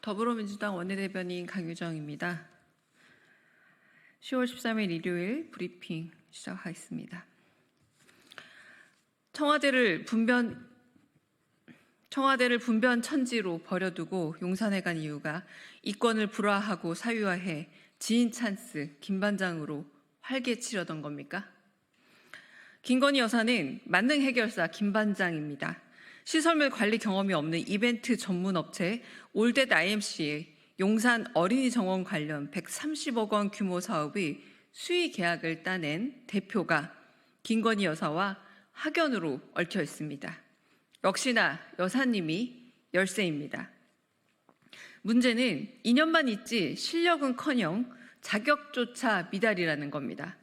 더불어민주당 원내대변인 강유정입니다. 10월 13일 일요일 브리핑 시작하겠습니다. 청와대를 분변 천지로 버려두고 용산에 간 이유가 이권을 불화하고 사유화해 지인 찬스 김반장으로 활개치려던 겁니까? 김건희 여사는 만능 해결사 김반장입니다. 시설물 관리 경험이 없는 이벤트 전문 업체 올댓 IMC의 용산 어린이 정원 관련 130억 원 규모 사업의 수의 계약을 따낸 대표가 김건희 여사와 학연으로 얽혀 있습니다. 역시나 여사님이 열세입니다. 문제는 2년만 있지 실력은커녕 자격조차 미달이라는 겁니다.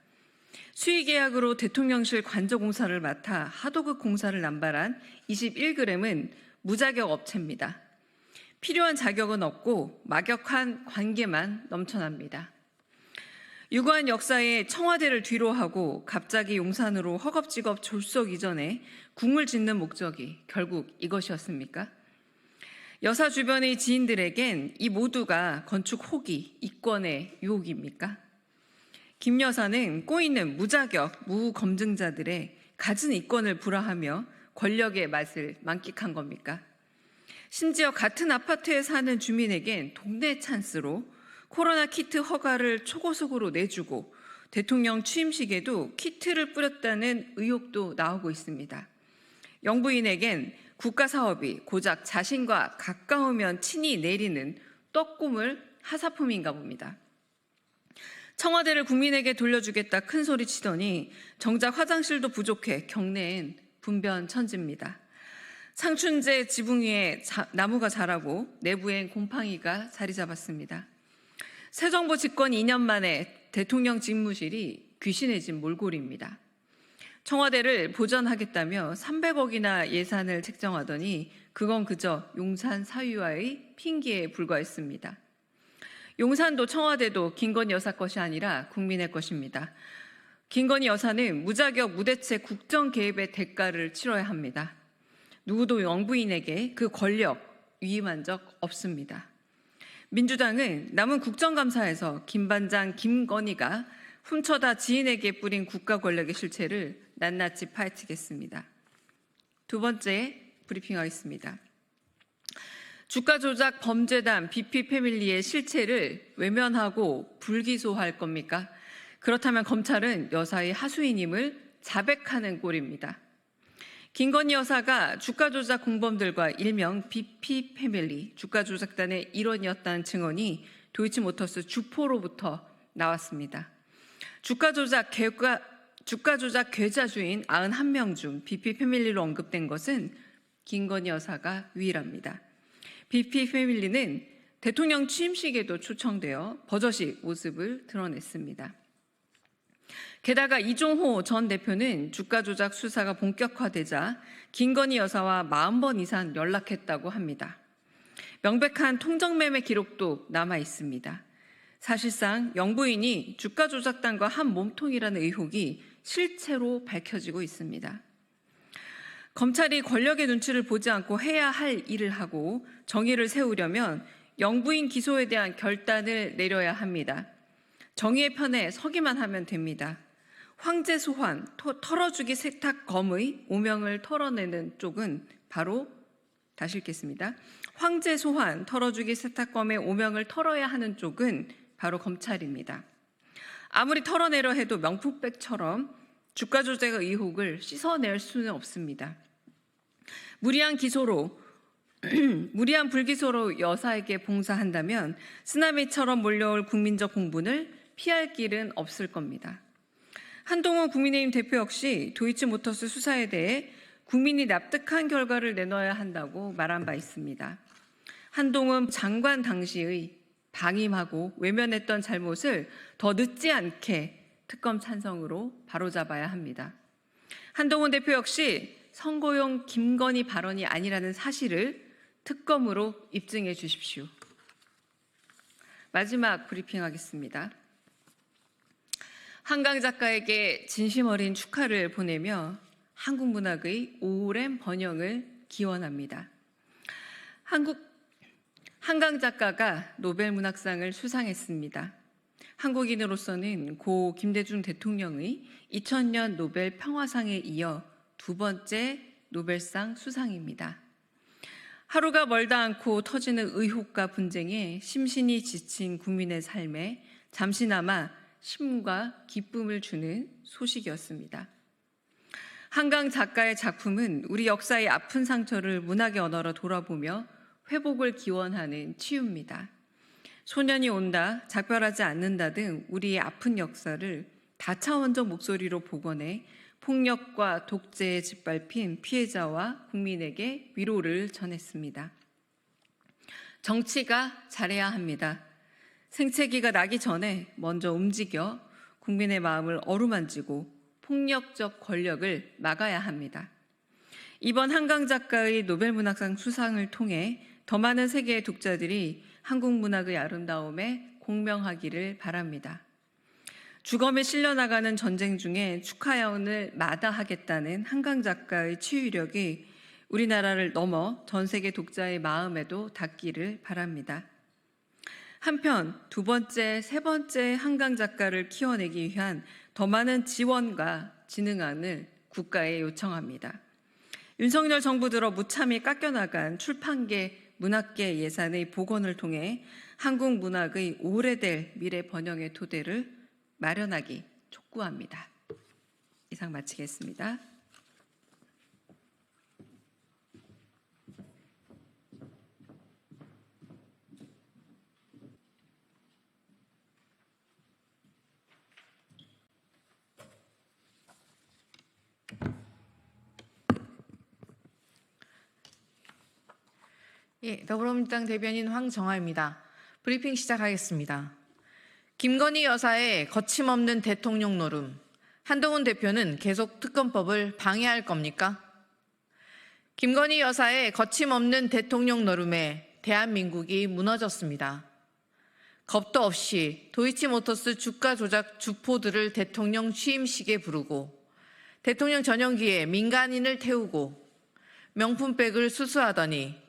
수의계약으로 대통령실 관저공사를 맡아 하도급 공사를 남발한 21g은 무자격 업체입니다. 필요한 자격은 없고 막역한 관계만 넘쳐납니다. 유구한 역사에 청와대를 뒤로하고 갑자기 용산으로 허겁지겁 졸속 이전에 궁을 짓는 목적이 결국 이것이었습니까? 여사 주변의 지인들에겐 이 모두가 건축 호기, 이권의 유혹입니까? 김 여사는 꼬이는 무자격, 무검증자들의 갖은 이권을 불화하며 권력의 맛을 만끽한 겁니까? 심지어 같은 아파트에 사는 주민에겐 동네 찬스로 코로나 키트 허가를 초고속으로 내주고 대통령 취임식에도 키트를 뿌렸다는 의혹도 나오고 있습니다. 영부인에겐 국가사업이 고작 자신과 가까우면 친히 내리는 떡고물 하사품인가 봅니다. 청와대를 국민에게 돌려주겠다 큰 소리 치더니 정작 화장실도 부족해 경내엔 분변 천지입니다. 상춘제 지붕 위에 나무가 자라고 내부엔 곰팡이가 자리 잡았습니다. 새 정부 집권 2년 만에 대통령 집무실이 귀신의 집 몰골입니다. 청와대를 보전하겠다며 300억이나 예산을 책정하더니 그건 그저 용산 사유화의 핑계에 불과했습니다. 용산도 청와대도 김건희 여사 것이 아니라 국민의 것입니다. 김건희 여사는 무자격 무대책 국정 개입의 대가를 치러야 합니다. 누구도 영부인에게 그 권력 위임한 적 없습니다. 민주당은 남은 국정감사에서 김반장 김건희가 훔쳐다 지인에게 뿌린 국가 권력의 실체를 낱낱이 파헤치겠습니다. 두 번째 브리핑하겠습니다. 주가 조작 범죄단 BP 패밀리의 실체를 외면하고 불기소할 겁니까? 그렇다면 검찰은 여사의 하수인임을 자백하는 꼴입니다. 김건희 여사가 주가 조작 공범들과 일명 BP 패밀리 주가 조작단의 일원이었다는 증언이 도이치모터스 주포로부터 나왔습니다. 주가 조작 계좌주인 91명 중 BP 패밀리로 언급된 것은 김건희 여사가 유일합니다. BP 패밀리는 대통령 취임식에도 초청되어 버젓이 모습을 드러냈습니다. 게다가 이종호 전 대표는 주가 조작 수사가 본격화되자 김건희 여사와 40번 이상 연락했다고 합니다. 명백한 통정매매 기록도 남아 있습니다. 사실상 영부인이 주가 조작단과 한 몸통이라는 의혹이 실체로 밝혀지고 있습니다. 검찰이 권력의 눈치를 보지 않고 해야 할 일을 하고 정의를 세우려면 영부인 기소에 대한 결단을 내려야 합니다. 정의의 편에 서기만 하면 됩니다. 황제 소환, 털어주기 세탁검의 오명을 털어내는 쪽은 바로 다시 읽겠습니다. 황제 소환, 털어주기 세탁검의 오명을 털어야 하는 쪽은 바로 검찰입니다. 아무리 털어내려 해도 명품백처럼 주가 조작 의혹을 씻어낼 수는 없습니다. 무리한 불기소로 여사에게 봉사한다면 쓰나미처럼 몰려올 국민적 공분을 피할 길은 없을 겁니다. 한동훈 국민의힘 대표 역시 도이치모터스 수사에 대해 국민이 납득한 결과를 내놔야 한다고 말한 바 있습니다. 한동훈 장관 당시의 방임하고 외면했던 잘못을 더 늦지 않게 특검 찬성으로 바로잡아야 합니다. 한동훈 대표 역시 선거용 김건희 발언이 아니라는 사실을 특검으로 입증해 주십시오. 마지막 브리핑하겠습니다. 한강 작가에게 진심 어린 축하를 보내며 한국 문학의 오랜 번영을 기원합니다. 한강 작가가 노벨문학상을 수상했습니다. 한국인으로서는 고 김대중 대통령의 2000년 노벨 평화상에 이어 두 번째 노벨상 수상입니다. 하루가 멀다 않고 터지는 의혹과 분쟁에 심신이 지친 국민의 삶에 잠시나마 쉼과 기쁨을 주는 소식이었습니다. 한강 작가의 작품은 우리 역사의 아픈 상처를 문학의 언어로 돌아보며 회복을 기원하는 치유입니다. 소년이 온다, 작별하지 않는다 등 우리의 아픈 역사를 다차원적 목소리로 복원해 폭력과 독재에 짓밟힌 피해자와 국민에게 위로를 전했습니다. 정치가 잘해야 합니다. 생채기가 나기 전에 먼저 움직여 국민의 마음을 어루만지고 폭력적 권력을 막아야 합니다. 이번 한강 작가의 노벨문학상 수상을 통해 더 많은 세계의 독자들이 한국 문학의 아름다움에 공명하기를 바랍니다. 주검에 실려나가는 전쟁 중에 축하야원을 마다하겠다는 한강 작가의 치유력이 우리나라를 넘어 전 세계 독자의 마음에도 닿기를 바랍니다. 한편 두 번째, 세 번째 한강 작가를 키워내기 위한 더 많은 지원과 진흥안을 국가에 요청합니다. 윤석열 정부 들어 무참히 깎여나간 출판계, 문학계 예산의 복원을 통해 한국 문학의 오래될 미래 번영의 토대를 마련하기 촉구합니다. 이상 마치겠습니다. 예, 더불어민주당 대변인 황정아입니다. 브리핑 시작하겠습니다. 김건희 여사의 거침없는 대통령 노름, 한동훈 대표는 계속 특검법을 방해할 겁니까? 김건희 여사의 거침없는 대통령 노름에 대한민국이 무너졌습니다. 겁도 없이 도이치모터스 주가 조작 주포들을 대통령 취임식에 부르고 대통령 전용기에 민간인을 태우고 명품백을 수수하더니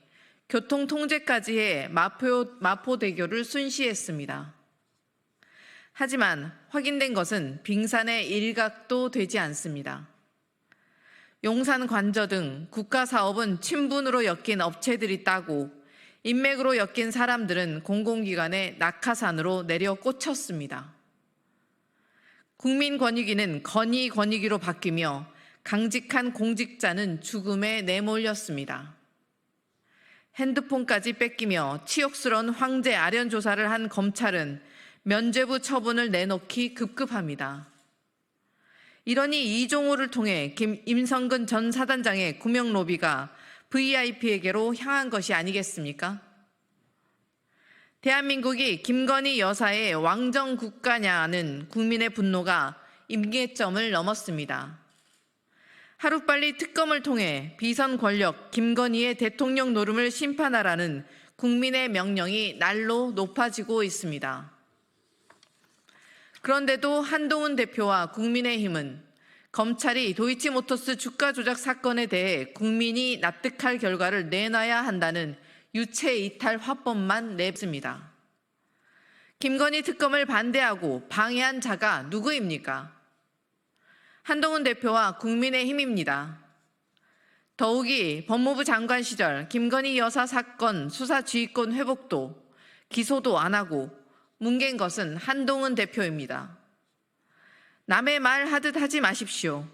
교통통제까지 해 마포대교를 순시했습니다. 하지만 확인된 것은 빙산의 일각도 되지 않습니다. 용산 관저 등 국가사업은 친분으로 엮인 업체들이 따고 인맥으로 엮인 사람들은 공공기관의 낙하산으로 내려 꽂혔습니다. 국민권익위는 건의권익위로 바뀌며 강직한 공직자는 죽음에 내몰렸습니다. 핸드폰까지 뺏기며 치욕스러운 황제 아련 조사를 한 검찰은 면죄부 처분을 내놓기 급급합니다. 이러니 이종호를 통해 임성근 전 사단장의 구명 로비가 VIP에게로 향한 것이 아니겠습니까? 대한민국이 김건희 여사의 왕정 국가냐는 국민의 분노가 임계점을 넘었습니다. 하루빨리 특검을 통해 비선 권력 김건희의 대통령 노름을 심판하라는 국민의 명령이 날로 높아지고 있습니다. 그런데도 한동훈 대표와 국민의힘은 검찰이 도이치모터스 주가 조작 사건에 대해 국민이 납득할 결과를 내놔야 한다는 유체 이탈 화법만 냅습니다. 김건희 특검을 반대하고 방해한 자가 누구입니까? 한동훈 대표와 국민의힘입니다. 더욱이 법무부 장관 시절 김건희 여사 사건 수사 지휘권 회복도 기소도 안 하고 뭉갠 것은 한동훈 대표입니다. 남의 말 하듯 하지 마십시오.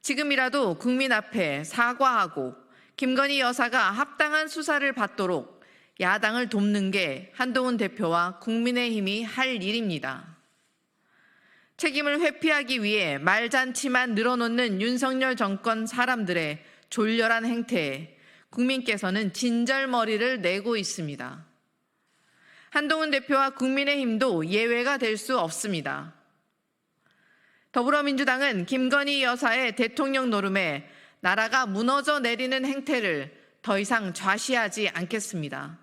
지금이라도 국민 앞에 사과하고 김건희 여사가 합당한 수사를 받도록 야당을 돕는 게 한동훈 대표와 국민의힘이 할 일입니다. 책임을 회피하기 위해 말잔치만 늘어놓는 윤석열 정권 사람들의 졸렬한 행태에 국민께서는 진절머리를 내고 있습니다. 한동훈 대표와 국민의힘도 예외가 될 수 없습니다. 더불어민주당은 김건희 여사의 대통령 노름에 나라가 무너져 내리는 행태를 더 이상 좌시하지 않겠습니다.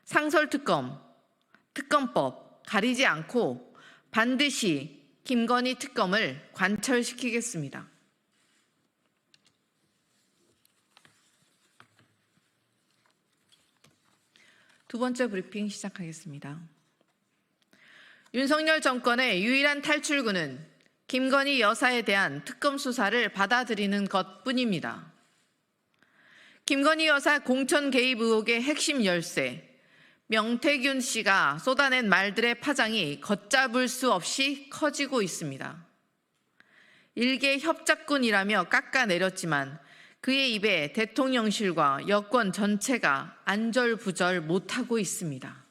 상설특검, 특검법 가리지 않고 반드시 김건희 특검을 관철시키겠습니다. 두 번째 브리핑 시작하겠습니다. 윤석열 정권의 유일한 탈출구는 김건희 여사에 대한 특검 수사를 받아들이는 것뿐입니다. 김건희 여사 공천 개입 의혹의 핵심 열쇠, 명태균 씨가 쏟아낸 말들의 파장이 걷잡을 수 없이 커지고 있습니다. 일개 협작꾼이라며 깎아내렸지만 그의 입에 대통령실과 여권 전체가 안절부절 못하고 있습니다.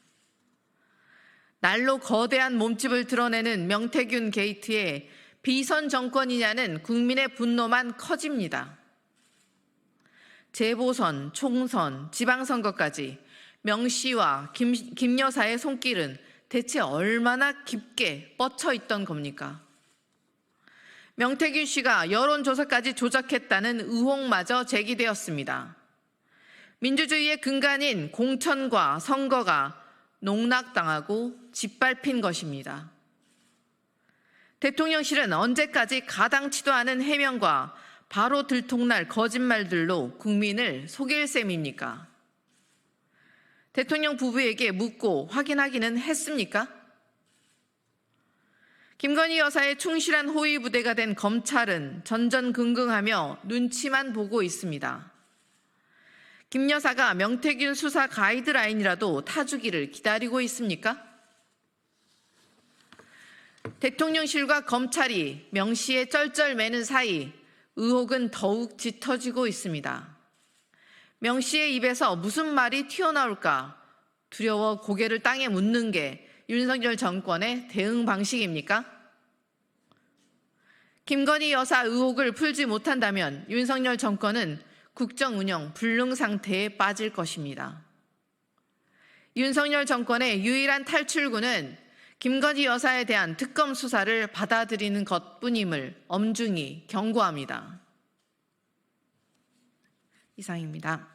날로 거대한 몸집을 드러내는 명태균 게이트에 비선 정권이냐는 국민의 분노만 커집니다. 재보선, 총선, 지방선거까지 명 씨와 김 여사의 손길은 대체 얼마나 깊게 뻗쳐 있던 겁니까? 명태균 씨가 여론조사까지 조작했다는 의혹마저 제기되었습니다. 민주주의의 근간인 공천과 선거가 농락당하고 짓밟힌 것입니다. 대통령실은 언제까지 가당치도 않은 해명과 바로 들통날 거짓말들로 국민을 속일 셈입니까? 대통령 부부에게 묻고 확인하기는 했습니까? 김건희 여사의 충실한 호위 부대가 된 검찰은 전전긍긍하며 눈치만 보고 있습니다. 김 여사가 명태균 수사 가이드라인이라도 타주기를 기다리고 있습니까? 대통령실과 검찰이 명 씨의 쩔쩔매는 사이 의혹은 더욱 짙어지고 있습니다. 명 씨의 입에서 무슨 말이 튀어나올까 두려워 고개를 땅에 묻는 게 윤석열 정권의 대응 방식입니까? 김건희 여사 의혹을 풀지 못한다면 윤석열 정권은 국정 운영 불능 상태에 빠질 것입니다. 윤석열 정권의 유일한 탈출구는 김건희 여사에 대한 특검 수사를 받아들이는 것뿐임을 엄중히 경고합니다. 이상입니다.